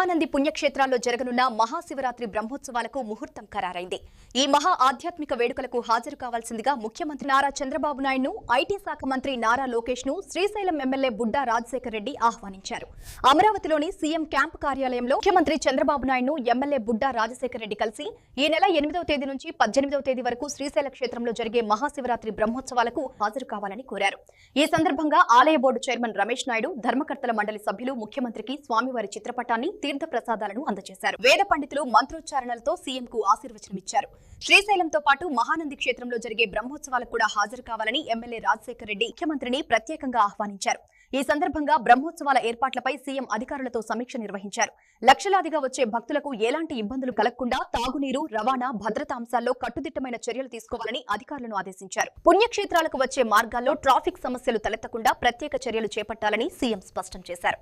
మహానంది పుణ్యక్షేత్రాల్లో జరగనున్న మహాశివరాత్రి బ్రహ్మోత్సవాలకు ముహూర్తం ఖరారైంది. ఈ మహా ఆధ్యాత్మిక వేడుకలకు హాజరు కావాల్సిందిగా ముఖ్యమంత్రి నారా చంద్రబాబు నాయుడును, ఐటీ శాఖ మంత్రి నారా లోకేష్ ను శ్రీశైలం ఎమ్మెల్యే బుడ్డా రాజశేఖర్ రెడ్డి ఆహ్వానించారు. అమరావతిలోని సీఎం క్యాంపు కార్యాలయంలో ముఖ్యమంత్రి చంద్రబాబు నాయుడును ఎమ్మెల్యే బుడ్డా రాజశేఖర్ రెడ్డి కలిసి ఈ నెల 8వ తేదీ నుంచి 18వ తేదీ వరకు శ్రీశైల క్షేత్రంలో జరిగే మహాశివరాత్రి బ్రహ్మోత్సవాలకు హాజరు కావాలని కోరారు. ఈ సందర్భంగా ఆలయ బోర్డు చైర్మన్ రమేష్ నాయుడు, ధర్మకర్తల మండలి సభ్యులు ముఖ్యమంత్రికి స్వామివారి చిత్రపటాన్ని, తీర్థ ప్రసాదాలను అందజేశారు. వేద పండితులు మంత్రోచ్చారణలతో సీఎంకు ఆశీర్వచనమిచ్చారు. శ్రీశైలంతో పాటు మహానంది క్షేత్రంలో జరిగే బ్రహ్మోత్సవాలకు కూడా హాజరు కావాలని ఎమ్మెల్యే రాజశేఖర్ రెడ్డి ముఖ్యమంత్రిని ప్రత్యేకంగా ఆహ్వానించారు. ఈ సందర్భంగా బ్రహ్మోత్సవాల ఏర్పాట్లపై సీఎం అధికారులతో సమీక్ష నిర్వహించారు. లక్షలాదిగా వచ్చే భక్తులకు ఎలాంటి ఇబ్బందులు కలగకుండా తాగునీరు, రవాణా, భద్రతా అంశాల్లో కట్టుదిట్టమైన చర్యలు తీసుకోవాలని అధికారులను ఆదేశించారు. పుణ్యక్షేత్రాలకు వచ్చే మార్గాల్లో ట్రాఫిక్ సమస్యలు తలెత్తకుండా ప్రత్యేక చర్యలు చేపట్టాలని సీఎం స్పష్టం చేశారు.